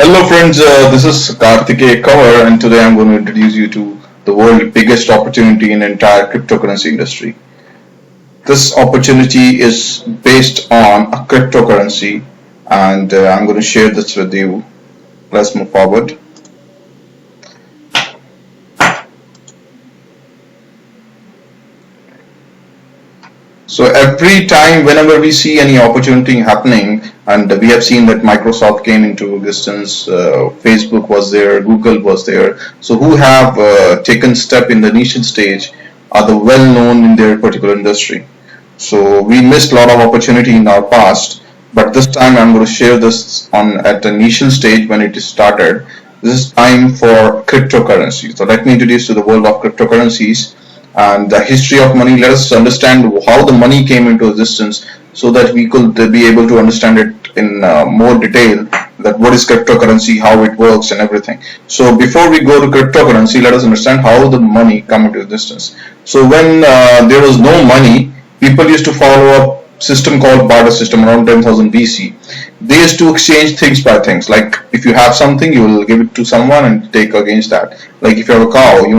Hello friends, this is Karthikeya Kaur and today I'm going to introduce you to the world's biggest opportunity in entire cryptocurrency industry. This opportunity is based on a cryptocurrency and I'm going to share this with you. Let's move forward. So every time whenever we see any opportunity happening, and we have seen that Microsoft came into existence, Facebook was there, Google was there. So who have taken step in the initial stage are the well known in their particular industry. So we missed a lot of opportunity in our past, but this time I'm going to share this on at the initial stage when it is started. This is time for cryptocurrency. So let me introduce to the world of cryptocurrencies and the history of money. Let us understand how the money came into existence so that we could be able to understand it in more detail, that what is cryptocurrency, how it works and everything. So before we go to cryptocurrency, let us understand how the money come into existence. So when there was no money, people used to follow a system called barter system around 10,000 BC. They used to exchange things by things. Like if you have something, you will give it to someone and take against that. Like if you have a cow, you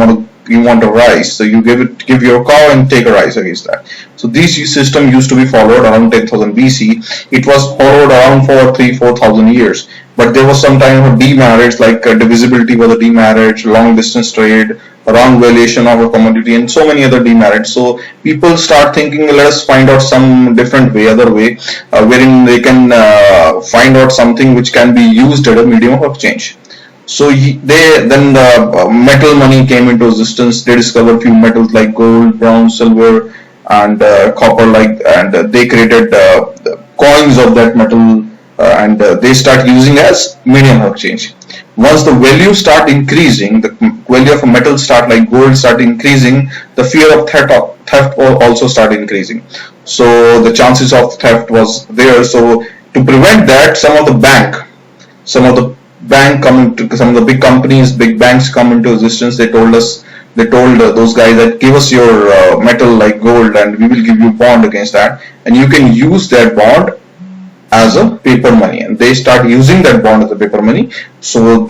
want a rice, so you give your cow and take a rice against that. So this system used to be followed around 10,000 BC. It was followed around for 4,000 years. But there was some kind of demarriage, like divisibility was a demarriage, long distance trade, wrong valuation of a commodity, and so many other demerits. So people start thinking, let us find out some different way, other way, wherein they can find out something which can be used as a medium of exchange. So then the metal money came into existence. They discovered few metals like gold, bronze, silver, and copper. And they created coins of that metal, and they start using as medium of exchange. Once the value start increasing, the value of a metal start like gold start increasing, the fear of theft also start increasing. So the chances of theft was there. So to prevent that, some of the big companies, big banks come into existence. They told those guys that give us your metal like gold and we will give you bond against that, and you can use that bond as a paper money. And they start using that bond as a paper money. So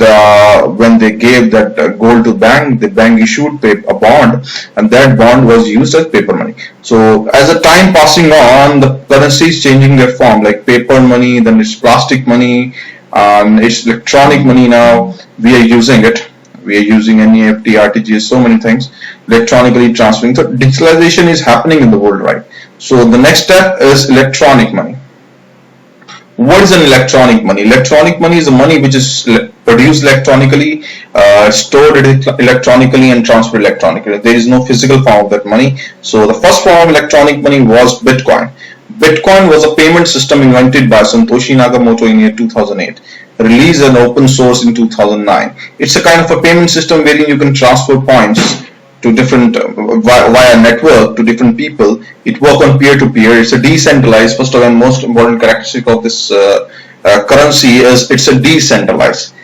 when they gave that gold to bank, the bank issued a bond, and that bond was used as paper money. So as the time passing on, the currency is changing their form, like paper money, then it's plastic money, it's electronic money now. We are using it. We are using NEFT, RTGS, so many things, electronically transferring. So digitalization is happening in the world, right? So the next step is electronic money. What is an electronic money? Electronic money is a money which is produced electronically, stored electronically, and transferred electronically. There is no physical form of that money. So the first form of electronic money was Bitcoin. Bitcoin was a payment system invented by Satoshi Nakamoto in year 2008, released and open source in 2009. It's a kind of a payment system wherein you can transfer points to different via network to different people. It works on peer-to-peer. It's a decentralized. First of all, most important characteristic of this currency is it's a decentralized,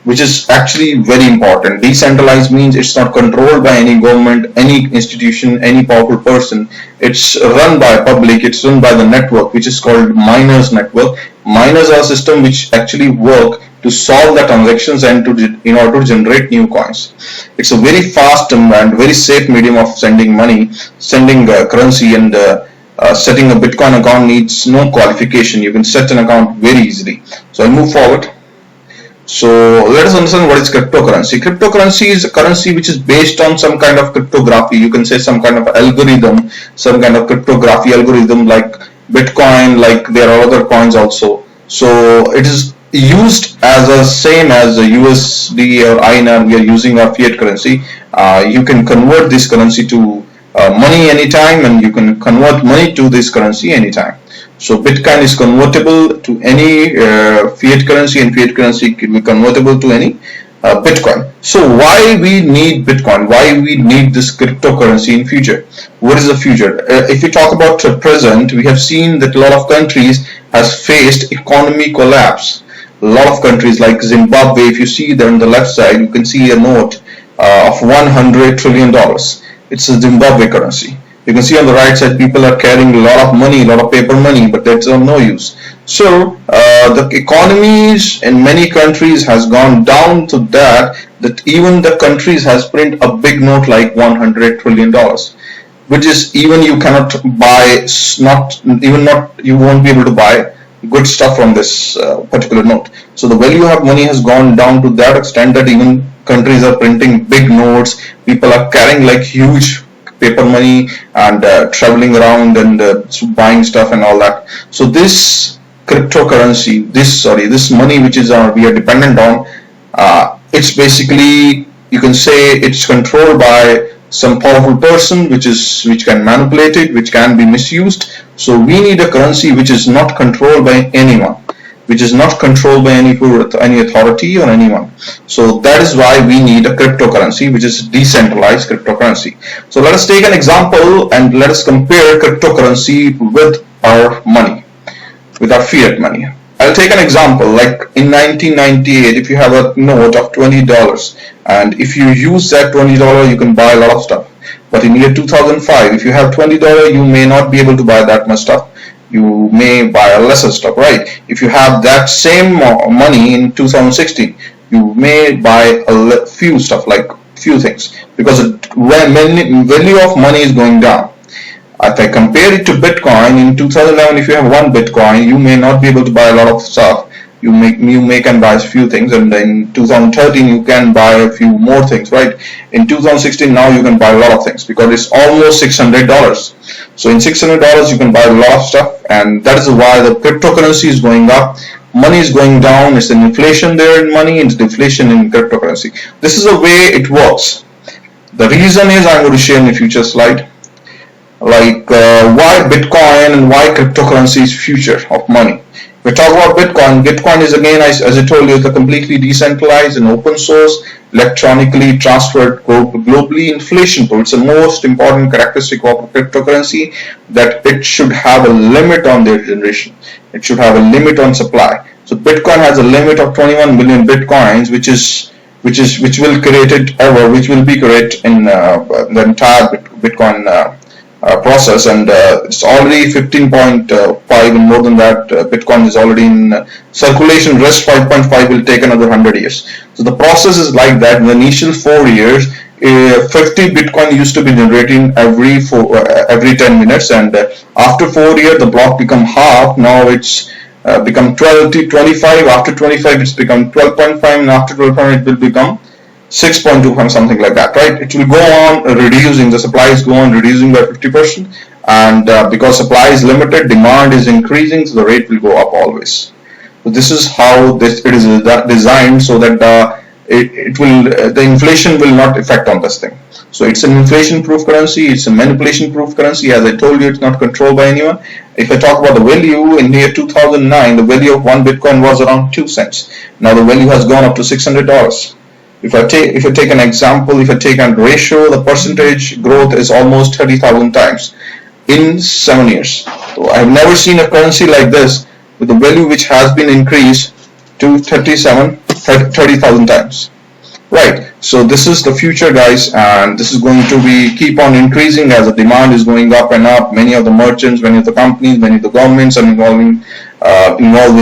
which is actually very important. Decentralized means it's not controlled by any government, any institution, any powerful person. It's run by public. It's run by the network, which is called miners network. Miners are a system which actually work to solve the transactions and in order to generate new coins. It's a very fast and very safe medium of sending money, sending currency, and setting a Bitcoin account needs no qualification. You can set an account very easily. So I move forward. So let us understand what is cryptocurrency. Cryptocurrency is a currency which is based on some kind of cryptography. You can say some kind of algorithm, some kind of cryptography algorithm like Bitcoin, like there are other coins also. So it is used as a same as a USD or INR. We are using our fiat currency. You can convert this currency to money anytime, and you can convert money to this currency anytime. So Bitcoin is convertible to any fiat currency, and fiat currency can be convertible to any Bitcoin. So why we need Bitcoin? Why we need this cryptocurrency in future? What is the future? If we talk about the present, we have seen that a lot of countries has faced economy collapse. A lot of countries like Zimbabwe, if you see there on the left side, you can see a note of $100 trillion. It's a Zimbabwe currency. You can see on the right side, people are carrying a lot of money, a lot of paper money, but that's of no use. So the economies in many countries has gone down to that even the countries has print a big note like $100 trillion, which is even you cannot buy, you won't be able to buy good stuff from this particular note. So the value of money has gone down to that extent that even countries are printing big notes. People are carrying like huge paper money and traveling around and buying stuff and all that. So this cryptocurrency, this money which is we are dependent on, it's basically, you can say it's controlled by some powerful person which can manipulate it, which can be misused. So we need a currency which is not controlled by anyone, which is not controlled by any authority or anyone. So that is why we need a cryptocurrency, which is decentralized cryptocurrency. So let us take an example and let us compare cryptocurrency with our money, with our fiat money. I'll take an example, like in 1998, if you have a note of $20 and if you use that $20, you can buy a lot of stuff. But in year 2005, if you have $20, you may not be able to buy that much stuff. You may buy a lesser stuff, right? If you have that same money in 2016, you may buy a few stuff, like few things, because when value of money is going down. If I compare it to Bitcoin, in 2011, if you have one Bitcoin, you may not be able to buy a lot of stuff. You may can buy a few things, and in 2013 you can buy a few more things, right? In 2016 now you can buy a lot of things because it's almost $600. So in $600 you can buy a lot of stuff, and that is why the cryptocurrency is going up. Money is going down. It's an inflation there in money, it's deflation in cryptocurrency. This is the way it works. The reason is, I'm going to share in the future slide, like why Bitcoin and why cryptocurrency is future of money. We talk about Bitcoin is, again, as I told you, the completely decentralized and open source, electronically transferred globally inflation proof. It's the most important characteristic of cryptocurrency, that it should have a limit on their generation. It should have a limit on supply. So Bitcoin has a limit of 21 million Bitcoins, which will be created in the entire Bitcoin process, and it's already 15.5, and more than that, Bitcoin is already in circulation. Rest 5.5 will take another 100 years. So the process is like that. In the initial 4 years, 50 Bitcoin used to be generating every 10 minutes, and after 4 years the block become half. Now it's become 12 to 25. After 25 it's become 12.5, and after 12.5 it will become 6.25, something like that, right? It will go on reducing, the supplies go on reducing by 50%, and because supply is limited, demand is increasing, so the rate will go up always. So this is how it is designed, so that the inflation will not affect on this thing. So it's an inflation proof currency, it's a manipulation proof currency. As I told you, it's not controlled by anyone. If I talk about the value, in year 2009, the value of one Bitcoin was around 2 cents. Now the value has gone up to $600. If I take an example, if I take a ratio, the percentage growth is almost 30,000 times in 7 years. So I have never seen a currency like this with a value which has been increased to 30,000 times. Right. So this is the future, guys, and this is going to be keep on increasing as the demand is going up and up. Many of the merchants, many of the companies, many of the governments are involved in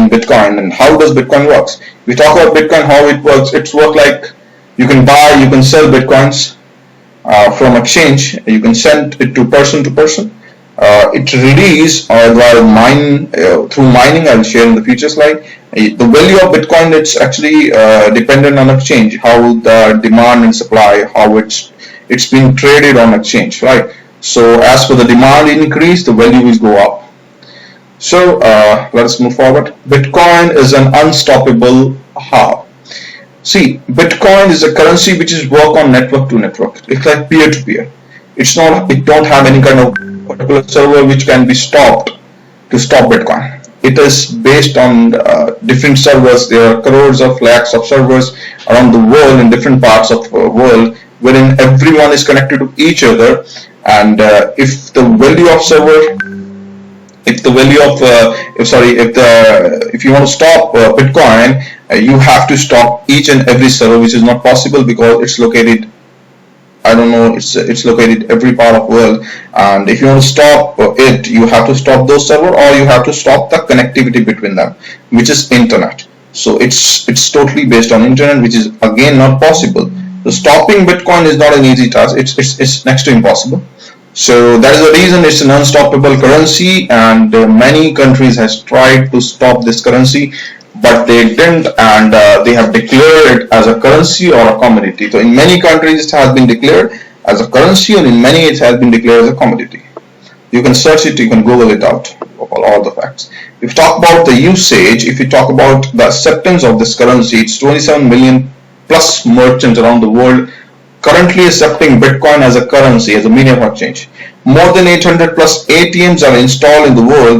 Bitcoin. And how does Bitcoin works? We talk about Bitcoin, how it works. It's like you can buy, you can sell Bitcoins from exchange. You can send it to person. It release or through mining. I'll share in the future slide. The value of Bitcoin, it's actually dependent on exchange, how the demand and supply, how it's being traded on exchange, right? So as for the demand increase, the value will go up. So let us move forward. Bitcoin is an unstoppable how. See, Bitcoin is a currency which is work on network to network. It's like peer to peer. It don't have any kind of particular server which can be stopped to stop Bitcoin. It is based on different servers. There are crores of lakhs of servers around the world in different parts of the world, wherein everyone is connected to each other. And if you want to stop Bitcoin, you have to stop each and every server, which is not possible because it's located I don't know, it's located every part of the world, and if you want to stop it, you have to stop those server, or you have to stop the connectivity between them, which is internet. So it's totally based on internet, which is again not possible. So stopping Bitcoin is not an easy task. It's next to impossible. So that is the reason it's an unstoppable currency, and many countries has tried to stop this currency, but they didn't, and they have declared it as a currency or a commodity. So in many countries it has been declared as a currency, and in many it has been declared as a commodity. You can search it, you can Google it out, all the facts. If you talk about the usage, if you talk about the acceptance of this currency, it's 27 million plus merchants around the world currently accepting Bitcoin as a currency, as a medium of exchange. More than 800 plus ATMs are installed in the world,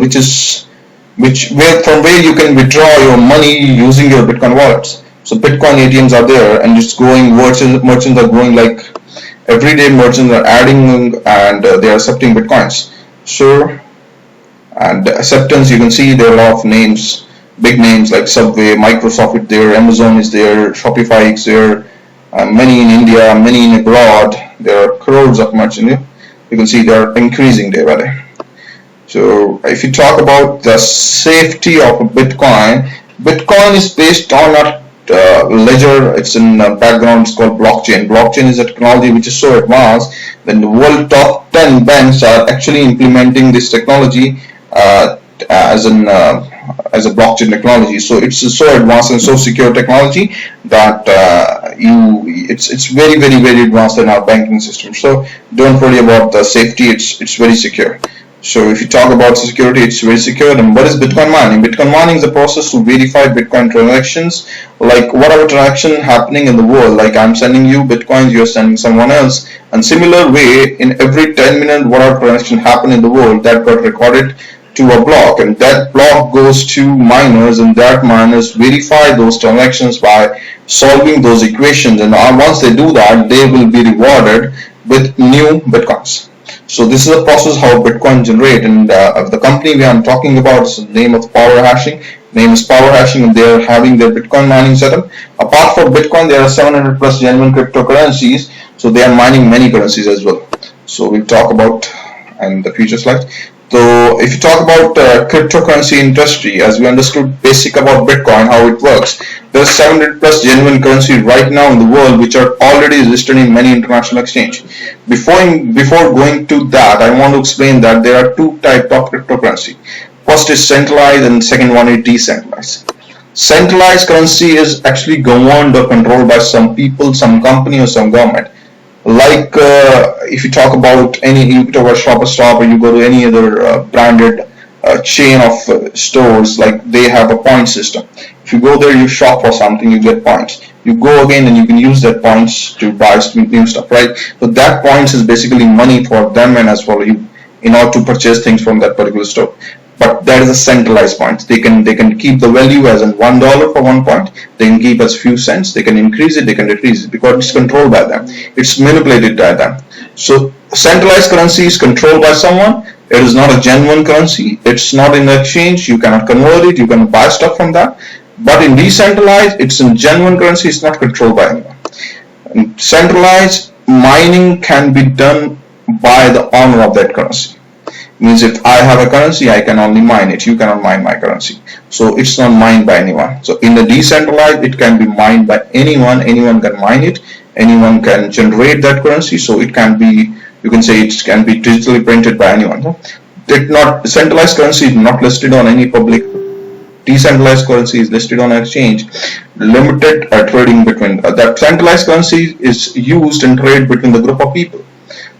from where you can withdraw your money using your Bitcoin wallets. So Bitcoin ATMs are there, and it's growing. Merchants are growing, like every day. Merchants are adding, and they are accepting Bitcoins. So, and acceptance, you can see there are a lot of names, big names like Subway, Microsoft is there, Amazon is there, Shopify is there. Many in India, many in abroad. There are crores of merchants. You can see they are increasing day by day. So if you talk about the safety of Bitcoin, Bitcoin is based on a ledger. It's in background. It's called blockchain. Blockchain is a technology which is so advanced that the world top 10 banks are actually implementing this technology as a blockchain technology. So it's so advanced and so secure technology that it's very advanced in our banking system. So don't worry about the safety. It's very secure. So if you talk about security, it's very secure. And what is Bitcoin mining? Bitcoin mining is the process to verify Bitcoin transactions, like whatever transaction happening in the world. Like I'm sending you Bitcoins, you're sending someone else. And similar way, in every 10 minutes, whatever transaction happen in the world, that got recorded to a block, and that block goes to miners, and that miners verify those transactions by solving those equations. And once they do that, they will be rewarded with new Bitcoins. So this is a process how Bitcoin generate, and the company we are talking about is the name of Power Hashing. Name is Power Hashing, and they are having their Bitcoin mining setup. Apart from Bitcoin, there are 700 plus genuine cryptocurrencies. So they are mining many currencies as well. So we'll talk about in the future slides. So if you talk about cryptocurrency industry, as we understood basic about Bitcoin, how it works, there's 700 plus genuine currencies right now in the world which are already listed in many international exchange. Before going to that, I want to explain that there are two types of cryptocurrency. First is centralized, and second one is decentralized. Centralized currency is actually governed or controlled by some people, some company, or some government. Like if you talk about you talk about Shoppers Stop, or you go to any other branded chain of stores, like they have a point system. If you go there, you shop for something, you get points. You go again and you can use that points to buy new stuff, right? So that points is basically money for them and as for you in order to purchase things from that particular store. But that is a centralized point. They can keep the value as in $1 for 1 point. They can keep as few cents. They can increase it. They can decrease it because it's controlled by them. It's manipulated by them. So centralized currency is controlled by someone. It is not a genuine currency. It's not in the exchange. You cannot convert it. You can buy stuff from that. But in decentralized, it's a genuine currency. It's not controlled by anyone. In centralized, mining can be done by the owner of that currency. Means if I have a currency, I can only mine it. You cannot mine my currency. So it's not mined by anyone. So in the decentralized, it can be mined by anyone. Anyone can mine it. Anyone can generate that currency. So it can be, you can say it can be digitally printed by anyone. Centralized currency is not listed on any public. Decentralized currency is listed on an exchange. Limited trading between that centralized currency is used and trade between the group of people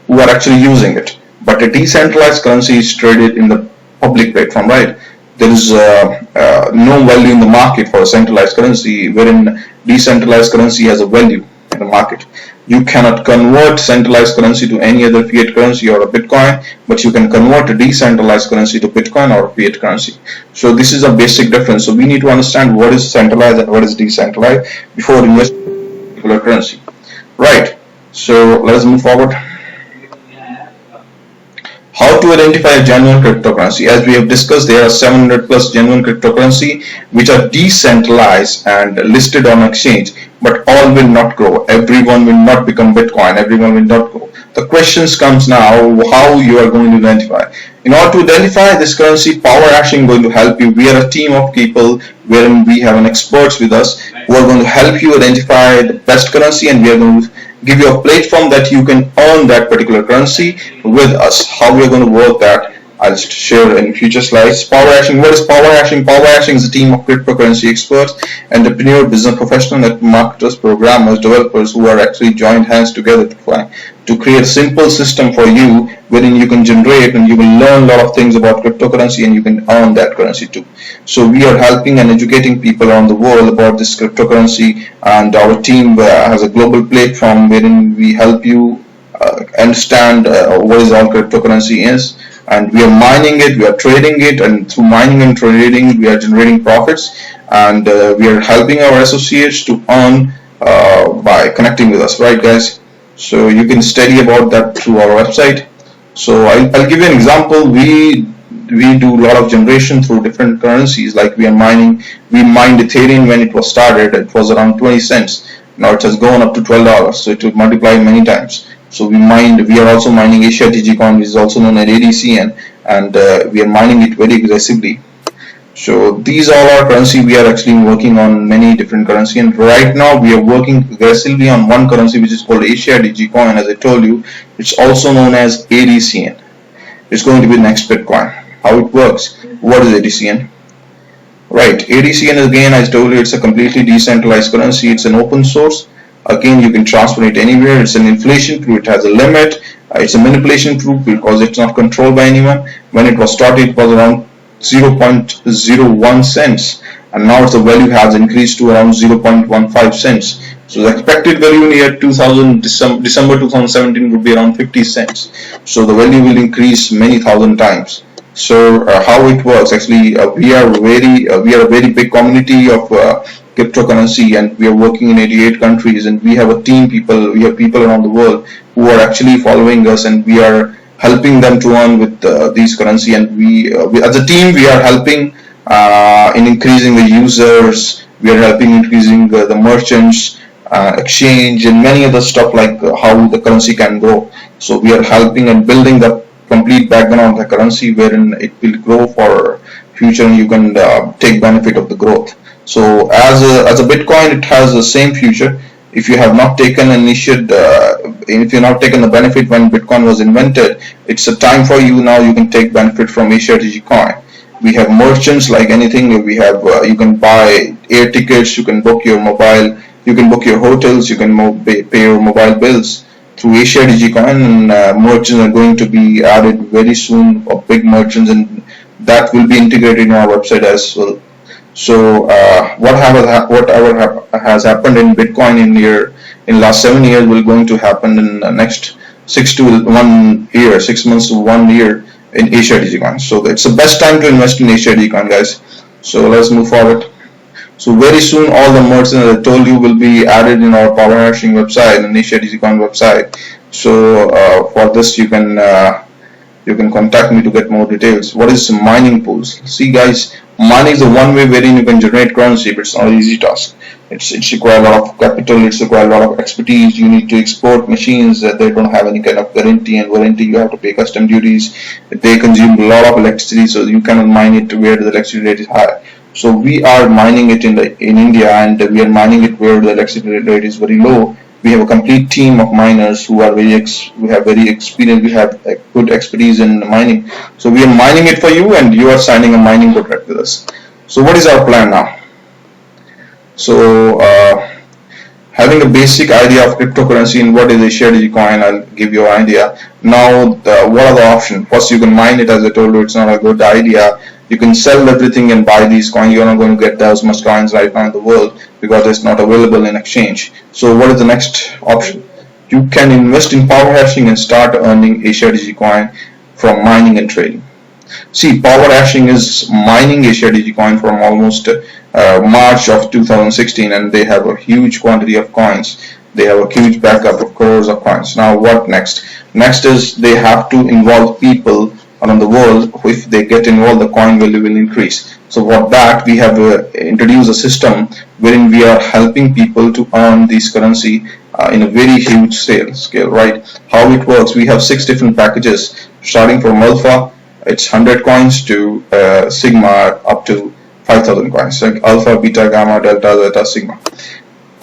who are actually using it. But a decentralized currency is traded in the public platform, right? There is no value in the market for a centralized currency, wherein decentralized currency has a value in the market. You cannot convert centralized currency to any other fiat currency or a Bitcoin, but you can convert a decentralized currency to Bitcoin or a fiat currency. So this is a basic difference. So we need to understand what is centralized and what is decentralized before investing in a particular currency. Right. So let's move forward. How to identify a genuine cryptocurrency? As we have discussed, there are 700 plus genuine cryptocurrency which are decentralized and listed on exchange, but all will not grow. Everyone will not become Bitcoin. Everyone will not grow. The questions comes now, how you are going to identify. In order to identify this currency, Power Hashing is going to help you. We are a team of people wherein we have an experts with us who are going to help you identify the best currency, and we are going to give you a platform that you can earn that particular currency with us. How we are going to work that, I'll share in future slides. Power Hashing. What is Power Hashing? Power Hashing is a team of cryptocurrency experts, entrepreneur, business professionals, net marketers, programmers, developers who are actually joined hands together to create a simple system for you wherein you can generate and you will learn a lot of things about cryptocurrency and you can earn that currency too. So we are helping and educating people around the world about this cryptocurrency, and our team has a global platform wherein we help you understand what is all cryptocurrency is, and we are mining it, we are trading it, and through mining and trading we are generating profits, and we are helping our associates to earn by connecting with us, right guys? So you can study about that through our website. So I'll give you an example. We do a lot of generation through different currencies. Like we mined Ethereum when it was started. It was around 20 cents. Now it has gone up to $12, so it will multiply many times. So we are also mining AsiaDG coin, which is also known as ADCN, and we are mining it very aggressively. So these all are currency. We are actually working on many different currency, and right now we are working aggressively on one currency which is called AsiaDG coin. As I told you, it's also known as ADCN. It's going to be next Bitcoin. How it works? What is ADCN? Right, ADCN again, I told you, it's a completely decentralized currency. It's an open source. Again, you can transfer it anywhere. It's an inflation proof. It has a limit. It's a manipulation proof because it's not controlled by anyone. When it was started, it was around 0.01 cents, and now the value has increased to around 0.15 cents. So the expected value in year December 2017 would be around 50 cents. So the value will increase many thousand times. So how it works? Actually, we are a very big community of cryptocurrency, and we are working in 88 countries, and we have a team we have people around the world who are actually following us, and we are helping them to earn with these currency, and we as a team we are helping in increasing the users, we are helping increasing the merchants, exchange, and many other stuff like how the currency can grow. So we are helping and building the complete background of the currency wherein it will grow for future, and you can take benefit of the growth. So as a Bitcoin, it has the same future. If you have not taken if you have not taken the benefit when Bitcoin was invented, it's a time for you now. You can take benefit from AsiaDG coin. We have merchants like anything. We have you can buy air tickets, you can book your mobile, you can book your hotels, you can pay your mobile bills through AsiaDG coin, and merchants are going to be added very soon, of big merchants, and that will be integrated in our website as well. So whatever has happened in Bitcoin in last 7 years will going to happen in the next 6 months to 1 year in AsiaDG coin. So it's the best time to invest in AsiaDG coin, guys. So let's move forward. So very soon all the merchants that I told you will be added in our Power Hashing website and AsiaDG coin website. So for this you can contact me to get more details. What is mining pools? See guys, mining is the one way wherein you can generate currency, but it's not an easy task. It's require a lot of capital, it's require a lot of expertise. You need to export machines that they don't have any kind of guarantee, and warranty you have to pay custom duties. They consume a lot of electricity, so you cannot mine it where the electricity rate is high. So we are mining it in India, and we are mining it where the electricity rate is very low. We have a complete team of miners who are very experienced. We have good expertise in mining. So we are mining it for you, and you are signing a mining contract with us. So what is our plan now? So having a basic idea of cryptocurrency and what is AsiaDG coin, I'll give you an idea. Now what are the options? First, you can mine it. As I told you, it's not a good idea. You can sell everything and buy these coins. You're not going to get those much coins right now in the world because it's not available in exchange. So what is the next option? You can invest in Power Hashing and start earning AsiaDG coin from mining and trading. See, Power Hashing is mining AsiaDG coin from almost March of 2016, and they have a huge quantity of coins. They have a huge backup of crores of coins. Now what next? Next is they have to involve people around the world, if they get involved, the coin value will increase. So for that, we have introduced a system wherein we are helping people to earn this currency in a very huge scale, right? How it works, we have 6 different packages starting from alpha, it's 100 coins, to sigma up to 5,000 coins, like alpha, beta, gamma, delta, zeta, sigma.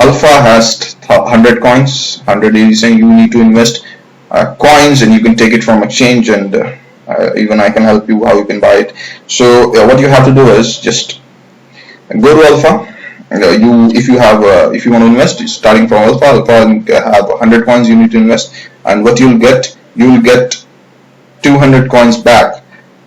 Alpha has 100 coins. 100 is saying you need to invest coins, and you can take it from exchange, and even I can help you how you can buy it. So what you have to do is just go to alpha. If you want to invest, starting from alpha have 100 coins you need to invest, and what you'll get 200 coins back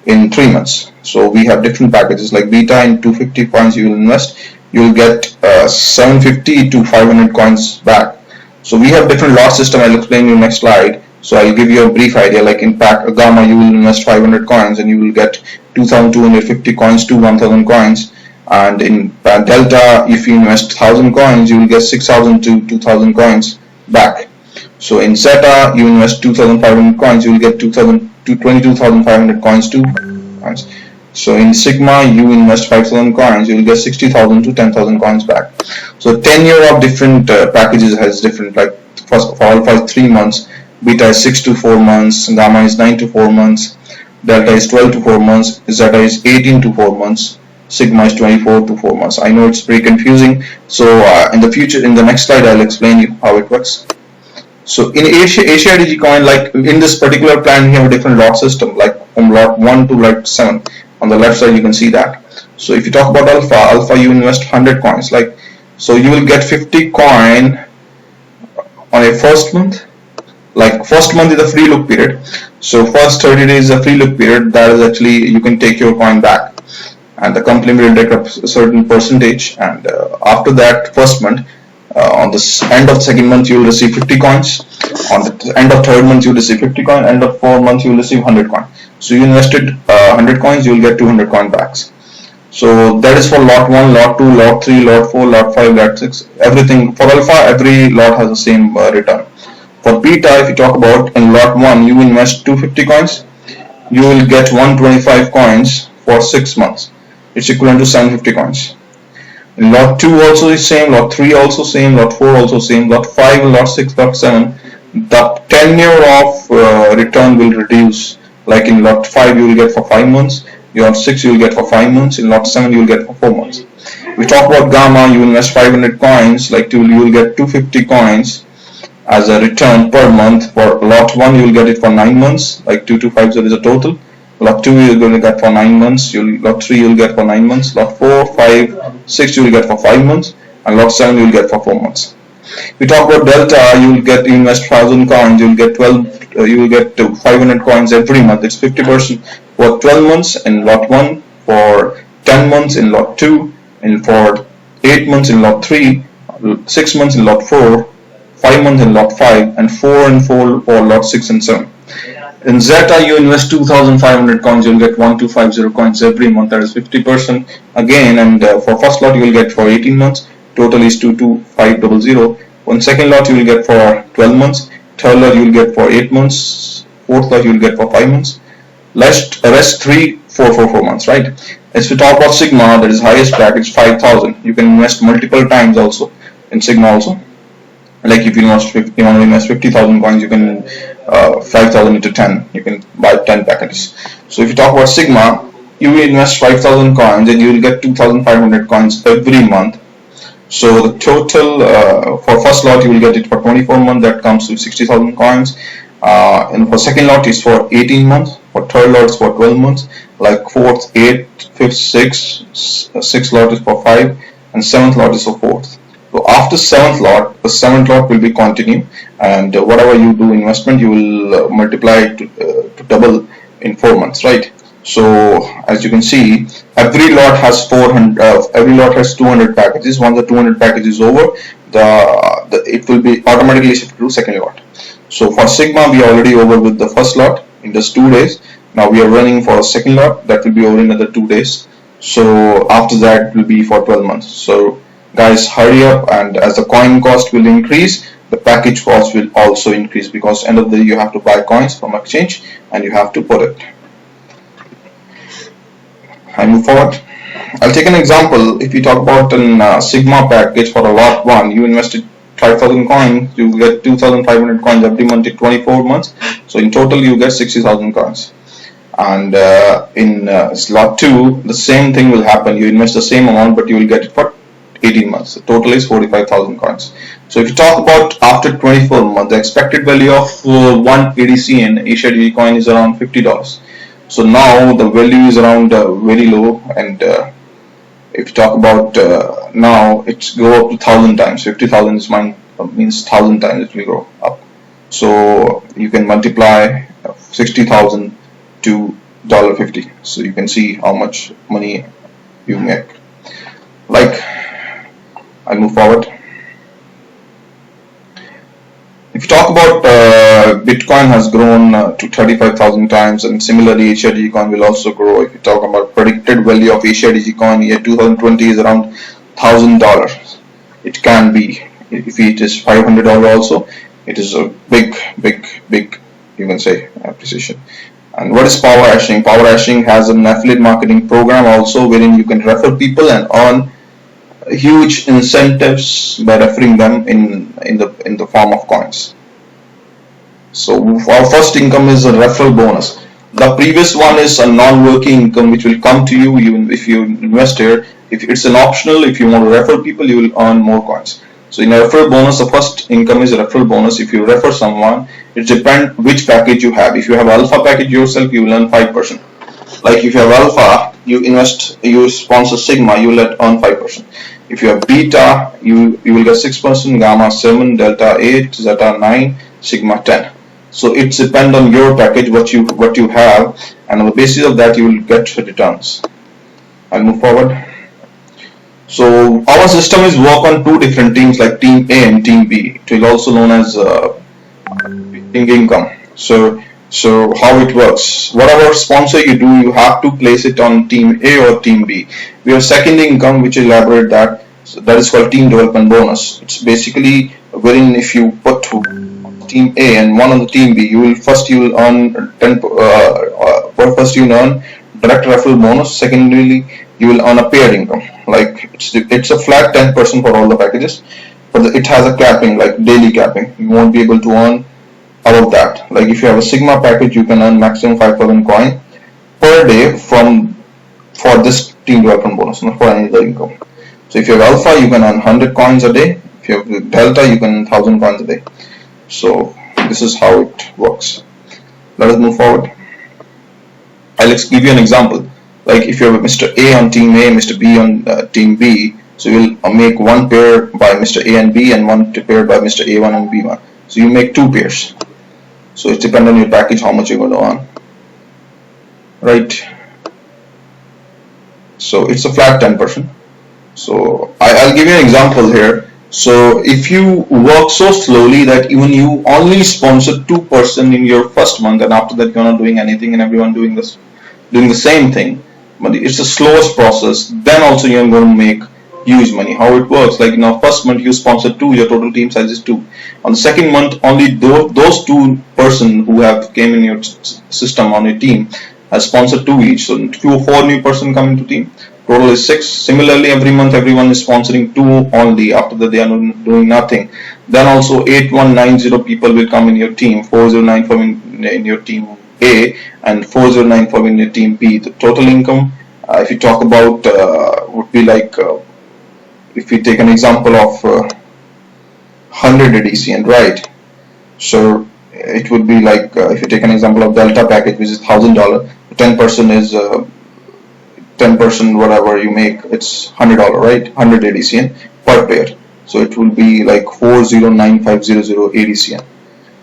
in 3 months. So we have different packages like beta. In 250 coins you will invest, you will get 750 to 500 coins back. So we have different lot system. I'll explain you next slide. So I'll give you a brief idea. Like in gamma, you will invest 500 coins and you will get 2,250 coins to 1,000 coins. And in delta, if you invest 1,000 coins, you will get 6,000 to 2,000 coins back. So in zeta, you invest 2,500 coins, you will get 2,000 to 22,500 coins to coins. So in sigma, you invest 5,000 coins, you will get 60,000 to 10,000 coins back. So 10 year of different packages has different, like first of all, for 3 months, beta is 6 to 4 months, gamma is 9 to 4 months, delta is 12 to 4 months, zeta is 18 to 4 months, sigma is 24 to 4 months. I know it's pretty confusing. So in the next slide, I'll explain you how it works. So in Asia Digicoin, like in this particular plan, we have a different lot system, like from lot 1 to lot 7. On the left side, you can see that. So if you talk about alpha, you invest 100 coins. Like, so you will get 50 coin on a first month. Like first month is a free look period. So first 30 days is a free look period. That is actually, you can take your coin back, and the company will take up a certain percentage. And after that first month, on the end of the second month, you will receive 50 coins. On the end of third month, you will receive 50 coin. End of 4 months, you will receive 100 coin. So you invested 100 coins, you will get 200 coin backs. So that is for lot 1, lot 2, lot 3, lot 4, lot 5, lot 6, everything. For alpha, every lot has the same return. For beta, if you talk about in lot 1, you invest 250 coins, you will get 125 coins for 6 months. It's equivalent to 750 coins. In lot 2 also is same, lot 3 also same, lot 4 also same, lot 5, lot 6, lot 7. The tenure of return will reduce. Like in lot 5, you will get for 5 months. In lot 6, you will get for 5 months. In lot 7, you will get for 4 months. We talk about gamma, you invest 500 coins, like you will get 250 coins as a return per month. For lot 1, you will get it for 9 months, like 2250 is a total. Lot 2, you are going to get for 9 months. Lot 3, you will get for 9 months. Lot 4, 5, 6, you will get for 5 months. And lot 7, you will get for 4 months. We talk about delta, you invest 1,000 coins, you will get 500 coins every month. It's 50% for 12 months in lot 1, for 10 months in lot 2, and for 8 months in lot 3, 6 months in lot 4, 5 months in lot 5, and 4 and 4 for lot 6 and 7. In zeta, you invest 2,500 coins, you'll get 1250 coins every month. That is 50% again. And for first lot, you will get for 18 months. Total is 22500. On second lot, you will get for 12 months. Third lot, you will get for 8 months. Fourth lot, you will get for 5 months. Rest 3, 4 for 4 months, right? As we talk about sigma, that is highest package, 5,000. You can invest multiple times also in sigma also. Like if you want to invest 50,000 coins, you can 5,000 into 10. You can buy 10 packages. So if you talk about sigma, you will invest 5,000 coins and you will get 2,500 coins every month. So the total for first lot, you will get it for 24 months. That comes to 60,000 coins. And for second lot is for 18 months. For third lot is for 12 months. Like fourth, 8th, 5th, 6th lot is for 5, and 7th lot is for 4th. So after 7th lot, the 7th lot will be continue, and whatever you do investment, you will multiply it to double in 4 months, right? So as you can see, every lot has 200 packages. Once the 200 package is over, it will be automatically shifted to second lot. So for sigma, we are already over with the first lot in just 2 days. Now we are running for a second lot that will be over in another 2 days. So after that, it will be for 12 months. So guys, hurry up, and as the coin cost will increase, the package cost will also increase, because end of the day you have to buy coins from exchange and you have to put it. I move forward. I'll take an example. If you talk about an Sigma package for a lot 1, you invested 5,000 coins, you get 2,500 coins every month in 24 months. So in total you get 60,000 coins. And in slot 2, the same thing will happen. You invest the same amount, but you will get it for 18 months. The total is 45,000 coins. So if you talk about after 24 months, the expected value of one ADC in Asia DG coin is around $50. So now the value is around very low, and if you talk about now, it's go up to 1,000 times. 50,000 is mine, means 1,000 times it will go up. So you can multiply 60,000 to $50. So you can see how much money you make. Like, I'll move forward. If you talk about Bitcoin has grown to 35,000 times, and similarly Asia DG coin will also grow. If you talk about predicted value of Asia DG coin year 2020 is around $1,000. It can be, if it is $500 also, it is a big, you can say, appreciation. And what is Power Hashing? Power Hashing has an affiliate marketing program also, wherein you can refer people and earn huge incentives by referring them in the form of coins. So our first income is a referral bonus. The previous one is a non-working income which will come to you even if you invest here. If it's an optional, if you want to refer people, you will earn more coins. So in a referral bonus, the first income is a referral bonus. If you refer someone, it depends which package you have. If you have alpha package yourself, you will earn 5%. Like if you have alpha, you sponsor Sigma, you will earn 5%. If you have beta, you will get 6%, gamma 7, delta 8, zeta 9, sigma 10. So it depends on your package, what you have, and on the basis of that you will get returns. I'll move forward. So our system is work on two different teams, like team A and team B. It is also known as income. So how it works, whatever sponsor you do, you have to place it on team A or team B. We have second income, which elaborate that. So that is called team development bonus. It's basically wherein if you put team A and one on the team B, you will earn direct referral bonus. Secondarily, you will earn a paired income. Like it's a flat 10% for all the packages, but it has a capping, like daily capping. You won't be able to earn above that. Like if you have a Sigma package, you can earn maximum 5,000 coin per day for this team development bonus, not for any other income. So if you have alpha, you can earn 100 coins a day. If you have delta, you can earn 1,000 coins a day. So this is how it works. Let us move forward. I'll give you an example. Like if you have Mr. A on team A, Mr. B on team B, so you will make one pair by Mr. A and B and one pair by Mr. A1 and B1. So you make two pairs. So it depends on your package how much you're going to earn, right? So it's a flat 10%. So I'll give you an example here. So if you work so slowly that even you only sponsor 2 person in your first month, and after that you're not doing anything and everyone doing the same thing, but it's the slowest process, then also you're going to make huge money. How it works, like in our first month you sponsor 2, your total team size is 2. On the second month, only those 2 person who have came in your system on your team has sponsored 2 each. So 4 new person come into team, total is 6. Similarly, every month everyone is sponsoring 2 only. After that they are doing nothing. Then also 8190 people will come in your team, 4094 in your team A and 409 in your team B. The total income, if you talk about, would be like, if we take an example of 100 ADCN, right? So it would be like, if you take an example of Delta package, which is $1,000, 10% is 10% whatever you make, it's $100, right? 100 ADCN per pair. So it will be like 409500 ADCN.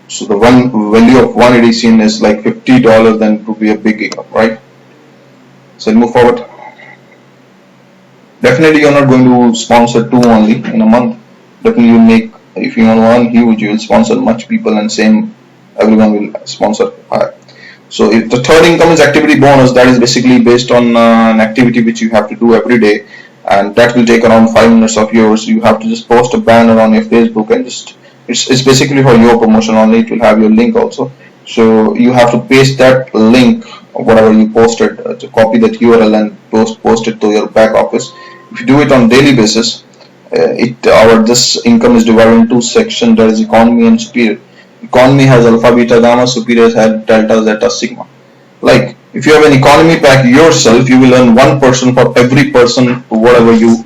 So the value of one ADCN is like $50, then it would be a big income, right? So move forward. Definitely you're not going to sponsor 2 only in a month. Definitely you make, if you want to earn huge, you will sponsor much people, and same everyone will sponsor higher. So if the third income is activity bonus, that is basically based on an activity which you have to do every day, and that will take around 5 minutes of yours. You have to just post a banner on your Facebook and just it's basically for your promotion only. It will have your link also. So you have to paste that link, whatever you posted, to copy that URL and post it to your back office. If you do it on daily basis, this income is divided into section, that is economy and superior. Economy has alpha, beta, gamma. Superior has delta, zeta, sigma. Like if you have an economy pack yourself, you will earn 1% for every person whatever you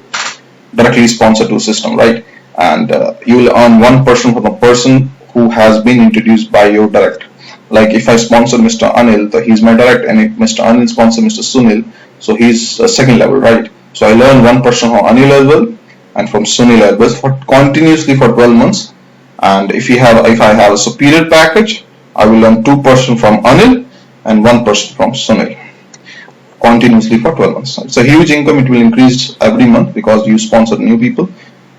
directly sponsor to a system, right? And you will earn 1% from a person who has been introduced by your direct. Like if I sponsor Mr. Anil, so he's my direct, and if Mr. Anil sponsor Mr. Sunil, so he's a second level, right? So I learn 1% from Anil as well, and from Sunil as well, for continuously for 12 months. And if I have a superior package, I will learn 2% from Anil and 1% from Sunil continuously for 12 months. It's a huge income. It will increase every month because you sponsor new people.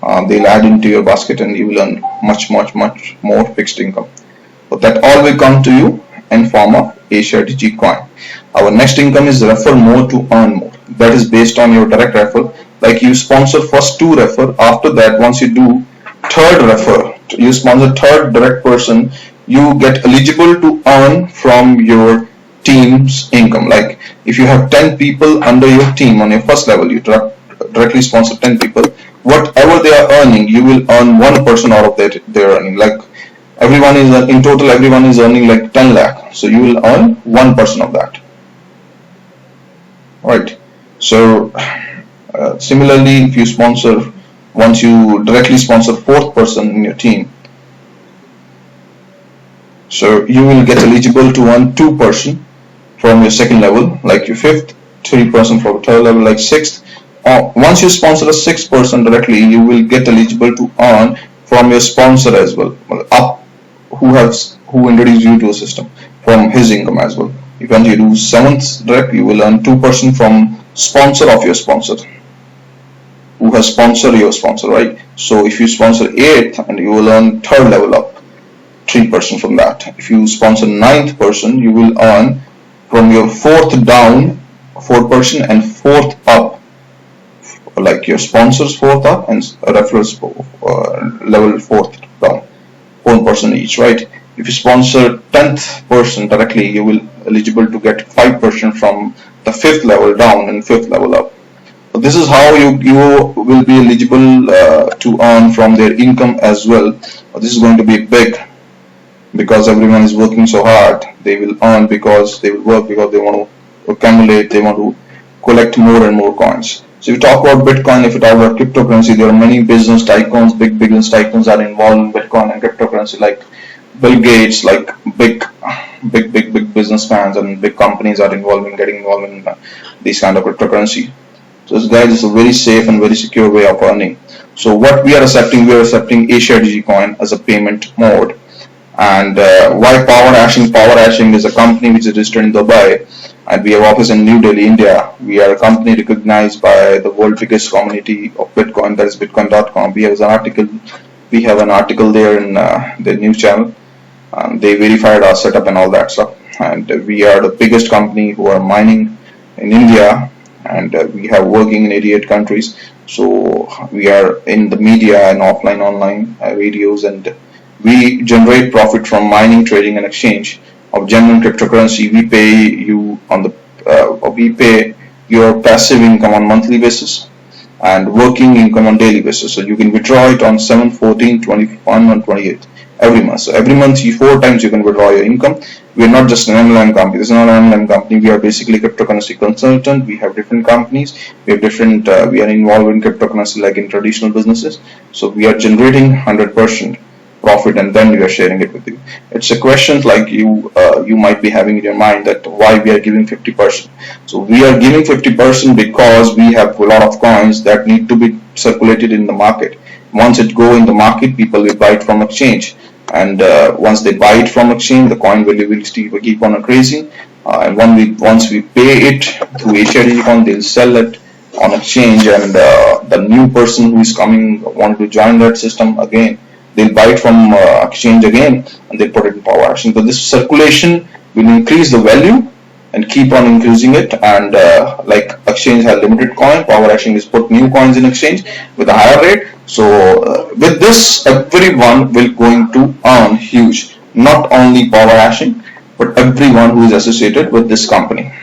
They'll add into your basket and you will earn much more fixed income. But that all will come to you in form of AsiaDG coin. Our next income is refer more to earn more. That is based on your direct refer. Like you sponsor first 2 refer. After that, once you do third refer, you sponsor third direct person, you get eligible to earn from your team's income. Like if you have 10 people under your team on your first level, you directly sponsor 10 people, whatever they are earning, you will earn 1% out of their earning. Like everyone is in total, everyone is earning like 10 lakh, so you will earn 1% of that, right? So similarly, if you sponsor, once you directly sponsor 4th person in your team, so you will get eligible to earn 2% from your second level, like your 5th, 3% from 3rd level, like 6th. Once you sponsor a 6th person directly, you will get eligible to earn from your sponsor as well, who introduced you to a system, from his income as well. If you do 7th direct, you will earn 2% from sponsor of your sponsor, who has sponsored your sponsor, right? So if you sponsor 8th, and you will earn 3rd level up, 3% from that. If you sponsor 9th person, you will earn from your 4th down 4% and 4th up, like your sponsors 4th up and referrals level 4th down, 1% each, right? If you sponsor 10th person directly, you will eligible to get 5% from the 5th level down and 5th level up. So this is how you will be eligible to earn from their income as well. This is going to be big, because everyone is working so hard. They will earn because they will work, because they want to accumulate, they want to collect more and more coins. So if you talk about Bitcoin, if you talk about cryptocurrency, there are many business tycoons, big business tycoons are involved in Bitcoin and cryptocurrency, like Bill Gates, like big businessmen and big companies are getting involved in these kind of cryptocurrency. So this guys is a very safe and very secure way of earning. So what we are accepting AsiaDG coin as a payment mode. And why Power Hashing? Power Hashing is a company which is registered in Dubai, and we have office in New Delhi, India. We are a company recognized by the world biggest community of Bitcoin, that is Bitcoin.com. We have an article there in the news channel. They verified our setup and all that stuff. And we are the biggest company who are mining in India, and we have working in 88 countries. So we are in the media and offline, online radios, and we generate profit from mining, trading, and exchange of genuine cryptocurrency. We pay you on we pay your passive income on monthly basis and working income on daily basis. So you can withdraw it on 7, 14, 21, and 28 every month. So every month 4 times you can withdraw your income. We are not just an MLM company. This is not an MLM company. We are basically cryptocurrency consultant. We have different companies. We have different. We are involved in cryptocurrency like in traditional businesses. So we are generating 100% profit, and then we are sharing it with you. It's a question like you might be having in your mind, that why we are giving 50%. So we are giving 50% because we have a lot of coins that need to be circulated in the market. Once it go in the market, people will buy it from exchange, and once they buy it from exchange, the coin value will keep on increasing. And once we pay it through AsiaDG coin, they'll sell it on exchange, and the new person who is coming want to join that system again, they'll buy it from exchange again, and they'll put it in Power Hashing. So this circulation will increase the value and keep on increasing it. And like exchange has limited coin, Power Hashing is put new coins in exchange with a higher rate. So with this, everyone will going to earn huge. Not only Power Hashing, but everyone who is associated with this company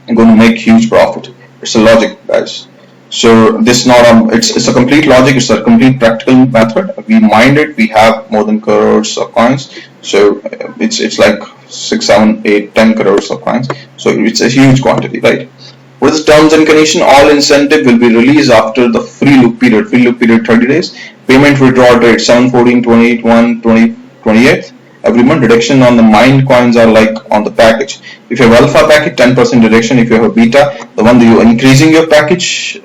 are going to make huge profit. It's a logic, guys. So this not it's a complete logic. It's a complete practical method. We mined it. We have more than crores of coins. So it's like 6, 7, 8, 10 crores of coins. So it's a huge quantity, right? What is terms and condition? All incentive will be released after the free look period. Free look period 30 days. Payment withdrawal date 7, 14, 28, 1, 20, 28. Every month. Deduction on the mined coins are like on the package. If you have alpha package, 10% deduction. If you have a beta, the one that you're increasing your package,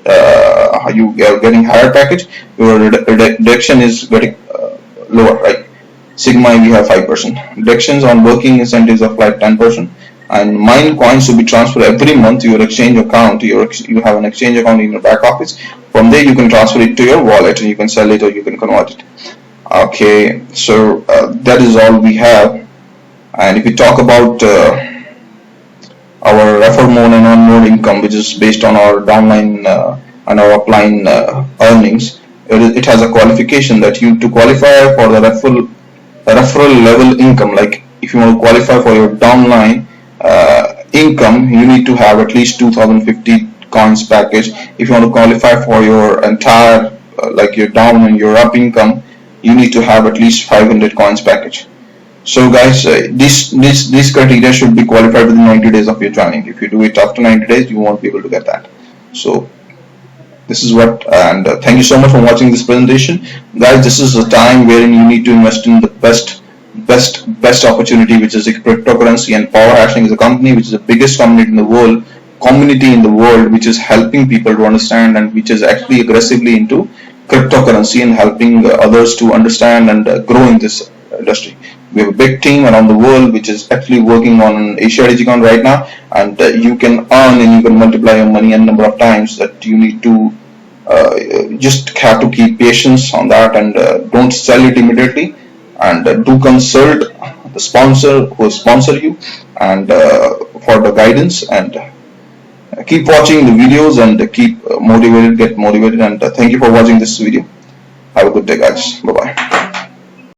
you are getting higher package, your deduction is getting lower, right? Sigma we have 5%. Deductions on working incentives are like 10%. And mine coins to be transferred every month to your exchange account. You have an exchange account in your back office. From there you can transfer it to your wallet and you can sell it or you can convert it. Okay, so that is all we have. And if we talk about our refer mode and on mode income, which is based on our downline and our upline earnings, it has a qualification that you to qualify for the referral level income. Like if you want to qualify for your downline income, you need to have at least 2050 coins package. If you want to qualify for your entire like your down and your up income, you need to have at least 500 coins package. So guys, this criteria should be qualified within 90 days of your joining. If you do it after 90 days, you won't be able to get that. So this is what, and thank you so much for watching this presentation. Guys, this is a time wherein you need to invest in the best opportunity, which is cryptocurrency, and Power Hashing is a company which is the biggest community in the world, which is helping people to understand and which is actually aggressively into cryptocurrency and helping others to understand and grow in this industry. We have a big team around the world which is actually working on Asia DigiCon right now, and you can earn and you can multiply your money a number of times. That you need to just have to keep patience on that, and don't sell it immediately, and do consult the sponsor who sponsor you and for the guidance, and keep watching the videos and keep get motivated, and thank you for watching this video. Have a good day, guys. Bye bye.